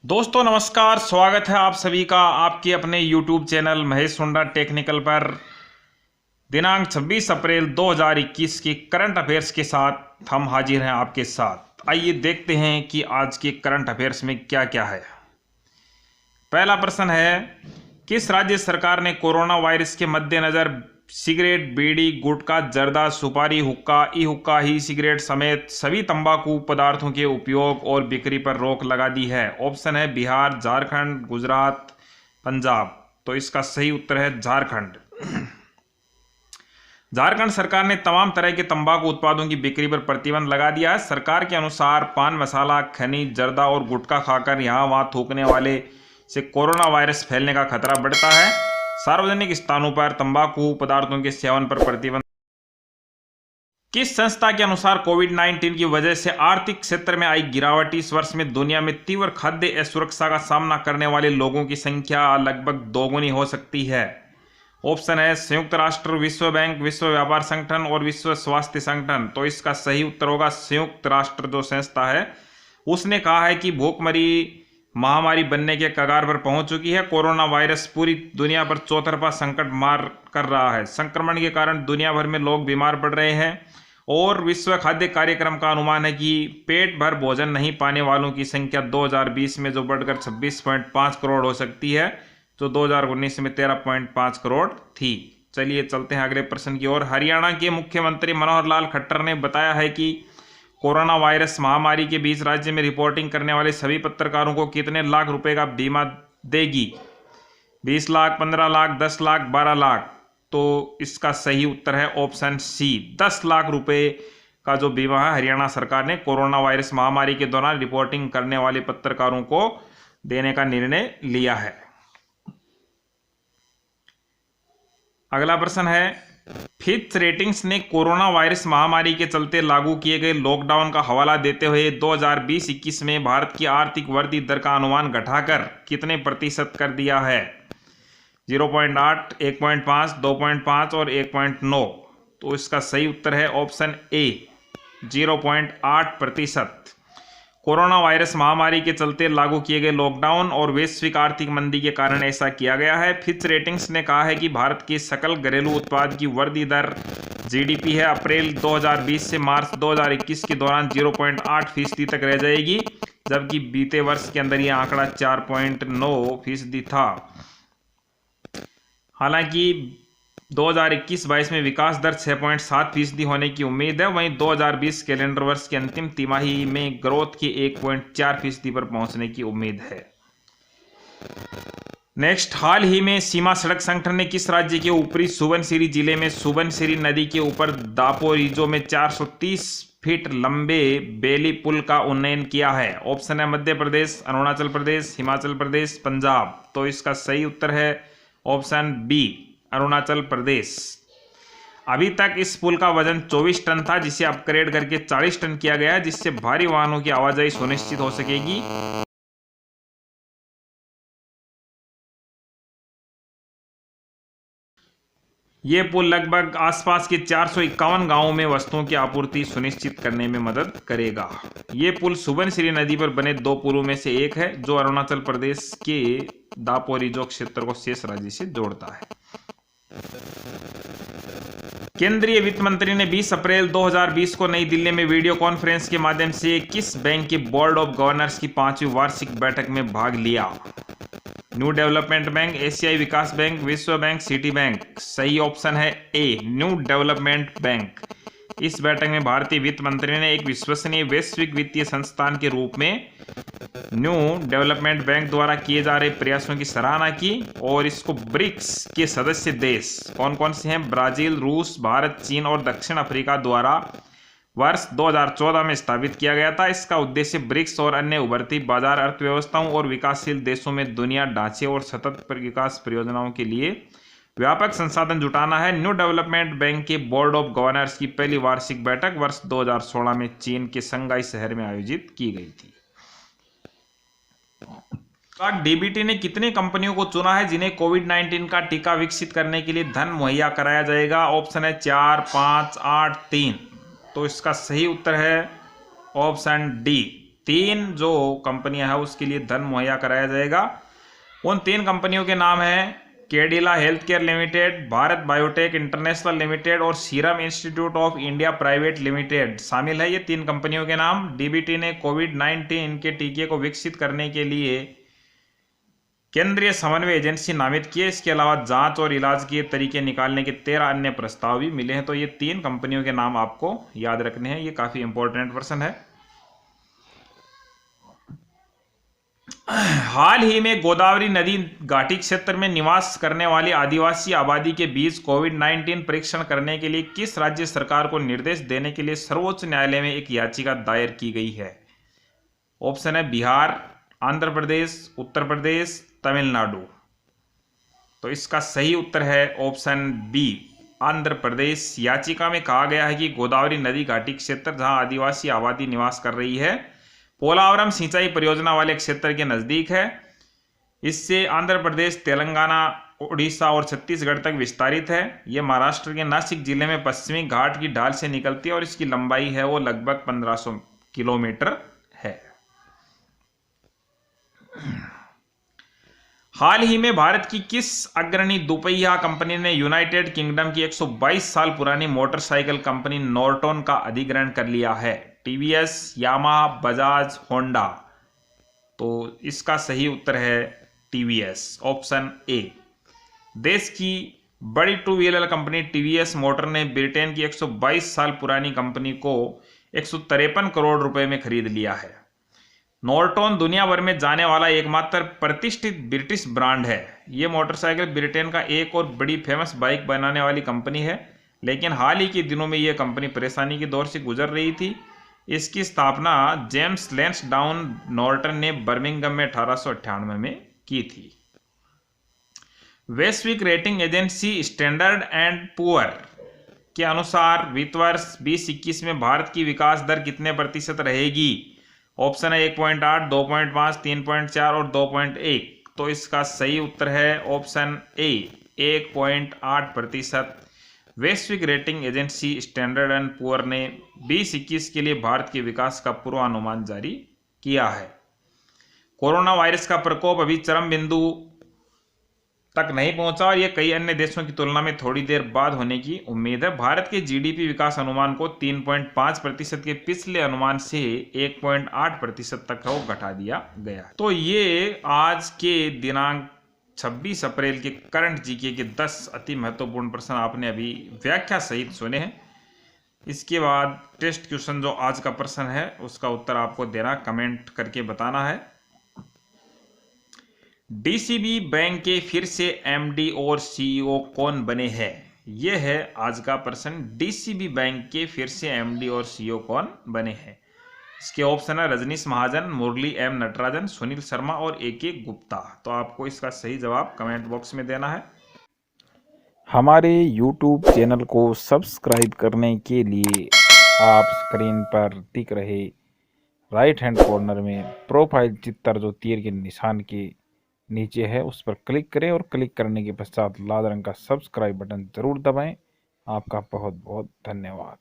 दोस्तों नमस्कार, स्वागत है आप सभी का आपके अपने YouTube चैनल महेश हुंडा टेक्निकल पर। दिनांक 26 अप्रैल 2021 की करंट अफेयर्स के साथ हम हाजिर हैं आपके साथ। आइए देखते हैं कि आज के करंट अफेयर्स में क्या क्या है। पहला प्रश्न है, किस राज्य सरकार ने कोरोना वायरस के मद्देनजर सिगरेट, बीड़ी, गुटखा, जर्दा, सुपारी, हुक्का, ई हुक्का, ही सिगरेट समेत सभी तंबाकू पदार्थों के उपयोग और बिक्री पर रोक लगा दी है? ऑप्शन है बिहार, झारखंड, गुजरात, पंजाब। तो इसका सही उत्तर है झारखंड। झारखंड सरकार ने तमाम तरह के तंबाकू उत्पादों की बिक्री पर प्रतिबंध लगा दिया है। सरकार के अनुसार पान मसाला, खैनी, जर्दा और गुटखा खाकर यहाँ वहाँ थूकने वाले से कोरोना वायरस फैलने का खतरा बढ़ता है। सार्वजनिक स्थानों पर तंबाकू पदार्थों के सेवन पर प्रतिबंध। किस संस्था के अनुसार कोविड-19 की वजह से आर्थिक क्षेत्र में आई गिरावट इस वर्ष में दुनिया में तीव्र खाद्य असुरक्षा का सामना करने वाले लोगों की संख्या लगभग दोगुनी हो सकती है? ऑप्शन है संयुक्त राष्ट्र, विश्व बैंक, विश्व व्यापार संगठन और विश्व स्वास्थ्य संगठन। तो इसका सही उत्तर होगा संयुक्त राष्ट्र जो संस्था है उसने कहा है कि भूखमरी महामारी बनने के कगार पर पहुंच चुकी है। कोरोना वायरस पूरी दुनिया पर चौतरफा संकट मार कर रहा है। संक्रमण के कारण दुनिया भर में लोग बीमार पड़ रहे हैं और विश्व खाद्य कार्यक्रम का अनुमान है कि पेट भर भोजन नहीं पाने वालों की संख्या 2020 में जो बढ़कर 26.5 करोड़ हो सकती है, जो 2019 में 13.5 करोड़ थी। चलिए चलते हैं अगले प्रश्न की ओर। हरियाणा के मुख्यमंत्री मनोहर लाल खट्टर ने बताया है कि कोरोना वायरस महामारी के बीच राज्य में रिपोर्टिंग करने वाले सभी पत्रकारों को कितने लाख रुपए का बीमा देगी? 20 लाख, 15 लाख, 10 लाख, 12 लाख। तो इसका सही उत्तर है ऑप्शन सी, 10 लाख रुपए का जो बीमा है हरियाणा सरकार ने कोरोना वायरस महामारी के दौरान रिपोर्टिंग करने वाले पत्रकारों को देने का निर्णय लिया है। अगला प्रश्न है, फिच रेटिंग्स ने कोरोना वायरस महामारी के चलते लागू किए गए लॉकडाउन का हवाला देते हुए 2020-21 में भारत की आर्थिक वृद्धि दर का अनुमान घटाकर कितने प्रतिशत कर दिया है? 0.8, 1.5, 2.5 और 1.9। तो इसका सही उत्तर है ऑप्शन ए, 0.8%। कोरोना वायरस महामारी के चलते लागू किए गए लॉकडाउन और वैश्विक आर्थिक मंदी के कारण ऐसा किया गया है। फिच रेटिंग्स ने कहा है कि भारत की सकल घरेलू उत्पाद की वृद्धि दर जीडीपी है अप्रैल 2020 से मार्च 2021 के दौरान 0.8% तक रह जाएगी, जबकि बीते वर्ष के अंदर यह आंकड़ा 4.9% था। हालांकि 2021-22 में विकास दर 6.7% होने की उम्मीद है। वहीं 2020 कैलेंडर वर्ष की अंतिम तिमाही में ग्रोथ की 1.4% पर पहुंचने की उम्मीद है। नेक्स्ट, हाल ही में सीमा सड़क संगठन ने किस राज्य के ऊपरी सुबनसिरी जिले में सुबनसिरी नदी के ऊपर दापोरिजो में 430 फीट लंबे बेली पुल का उन्नयन किया है? ऑप्शन है मध्य प्रदेश, अरुणाचल प्रदेश, हिमाचल प्रदेश, पंजाब। तो इसका सही उत्तर है ऑप्शन बी, अरुणाचल प्रदेश। अभी तक इस पुल का वजन 24 टन था, जिसे अपग्रेड करके 40 टन किया गया है, जिससे भारी वाहनों की आवाजाही सुनिश्चित हो सकेगी। ये पुल लगभग आसपास के 451 गांवों में वस्तुओं की आपूर्ति सुनिश्चित करने में मदद करेगा। ये पुल सुबनसिरी नदी पर बने 2 पुलों में से एक है, जो अरुणाचल प्रदेश के दापोरिजो क्षेत्र को शेष राज्य से जोड़ता है। केंद्रीय वित्त मंत्री ने 20 अप्रैल 2020 को नई दिल्ली में वीडियो कॉन्फ्रेंस के माध्यम से किस बैंक के बोर्ड ऑफ गवर्नर्स की 5वीं वार्षिक बैठक में भाग लिया? न्यू डेवलपमेंट बैंक, एशियाई विकास बैंक, विश्व बैंक, सिटी बैंक। सही ऑप्शन है ए, न्यू डेवलपमेंट बैंक। इस बैठक में भारतीय वित्त मंत्री ने एक विश्वसनीय वैश्विक वित्तीय संस्थान के रूप में न्यू डेवलपमेंट बैंक द्वारा किए जा रहे प्रयासों की सराहना की और इसको ब्रिक्स के सदस्य देश कौन कौन से हैं, ब्राजील, रूस, भारत, चीन और दक्षिण अफ्रीका द्वारा वर्ष 2014 में स्थापित किया गया था। इसका उद्देश्य ब्रिक्स और अन्य उभरती बाजार अर्थव्यवस्थाओं और विकासशील देशों में दुनिया ढांचे और सतत विकास परियोजनाओं के लिए व्यापक संसाधन जुटाना है। न्यू डेवलपमेंट बैंक के बोर्ड ऑफ गवर्नर्स की पहली वार्षिक बैठक वर्ष 2016 में चीन के शंघाई शहर में आयोजित की गई थी। डीबीटी ने कितनी कंपनियों को चुना है जिन्हें कोविड-19 का टीका विकसित करने के लिए धन मुहैया कराया जाएगा? ऑप्शन है 4, 5, 8, 3। तो इसका सही उत्तर है ऑप्शन डी, 3 जो कंपनियां हैं उसके लिए धन मुहैया कराया जाएगा। उन 3 कंपनियों के नाम हैं Cadila health care limited, Bharat biotech international limited और serum institute of India private limited शामिल है। ये 3 कंपनियों के नाम। डीबीटी ने कोविड-19 के टीके को विकसित करने के लिए केंद्रीय समन्वय एजेंसी नामित किए। इसके अलावा जांच और इलाज के तरीके निकालने के 13 अन्य प्रस्ताव भी मिले हैं। तो ये 3 कंपनियों के नाम आपको याद रखने हैं। ये काफी इंपॉर्टेंट प्रश्न है। हाल ही में गोदावरी नदी घाटी क्षेत्र में निवास करने वाली आदिवासी आबादी के बीच कोविड-19 परीक्षण करने के लिए किस राज्य सरकार को निर्देश देने के लिए सर्वोच्च न्यायालय में एक याचिका दायर की गई है? ऑप्शन है बिहार, आंध्र प्रदेश, उत्तर प्रदेश, तमिलनाडु। तो इसका सही उत्तर है ऑप्शन बी, आंध्र प्रदेश। याचिका में कहा गया है कि गोदावरी नदी घाटी क्षेत्र जहां आदिवासी आबादी निवास कर रही है पोलावरम सिंचाई परियोजना वाले क्षेत्र के नजदीक है। इससे आंध्र प्रदेश, तेलंगाना, उड़ीसा और छत्तीसगढ़ तक विस्तारित है। यह महाराष्ट्र के नासिक जिले में पश्चिमी घाट की ढाल से निकलती है और इसकी लंबाई है वो लगभग 1500 किलोमीटर है। हाल ही में भारत की किस अग्रणी दोपहिया कंपनी ने यूनाइटेड किंगडम की 122 साल पुरानी मोटरसाइकिल कंपनी नॉर्टन का अधिग्रहण कर लिया है? TVS, Yamaha, Bajaj, Honda. तो इसका सही उत्तर है टीवीएस, ऑप्शन ए। देश की बड़ी 2 व्हीलर कंपनी टीवीएस मोटर ने ब्रिटेन की 122 साल पुरानी कंपनी को 153 करोड़ रुपए में खरीद लिया है। नॉर्टन दुनिया भर में जाने वाला एकमात्र प्रतिष्ठित ब्रिटिश ब्रांड है। ये मोटरसाइकिल ब्रिटेन का एक और बड़ी फेमस बाइक बनाने वाली कंपनी है, लेकिन हाल ही के दिनों में यह कंपनी परेशानी के दौर से गुजर रही थी। इसकी स्थापना जेम्स लैंसडाउन नॉर्टन ने बर्मिंघम में 1898 में की थी। वैश्विक rating agency standard and poor के अनुसार वित्त वर्ष 2021 में भारत की विकास दर कितने प्रतिशत रहेगी? ऑप्शन है 1.8, 2.5, 3.4 और 2.1। तो इसका सही उत्तर है ऑप्शन ए, 1.8%। वैश्विक rating agency standard and poor ने 2021 के लिए भारत के विकास का पूर्वानुमान जारी किया है। कोरोना वायरस का प्रकोप अभी चरम बिंदु तक नहीं पहुंचा और यह कई अन्य देशों की तुलना में थोड़ी देर बाद होने की उम्मीद है। भारत के जीडीपी विकास अनुमान को 3.5% के पिछले अनुमान से 1.8% तक वो घटा दिया गया। तो ये आज के दिनांक 26 अप्रैल के करंट जीके के 10 अति महत्वपूर्ण प्रश्न आपने अभी व्याख्या सहित सुने हैं। इसके बाद टेस्ट क्वेश्चन जो आज का प्रश्न है उसका उत्तर आपको देना, कमेंट करके बताना है। डीसीबी बैंक के फिर से एमडी और सीईओ कौन बने हैं? यह है आज का प्रश्न। डीसीबी बैंक के फिर से एमडी और सीईओ कौन बने हैं? इसके ऑप्शन है रजनीश महाजन, मुरली एम नटराजन, सुनील शर्मा और एके गुप्ता। तो आपको इसका सही जवाब कमेंट बॉक्स में देना है। हमारे YouTube चैनल को सब्सक्राइब करने के लिए आप स्क्रीन पर दिख रहे राइट हैंड कॉर्नर में प्रोफाइल चित्र जो तीर के निशान के नीचे है उस पर क्लिक करें और क्लिक करने के पश्चात लाल रंग का सब्सक्राइब बटन जरूर दबाएं। आपका बहुत बहुत धन्यवाद।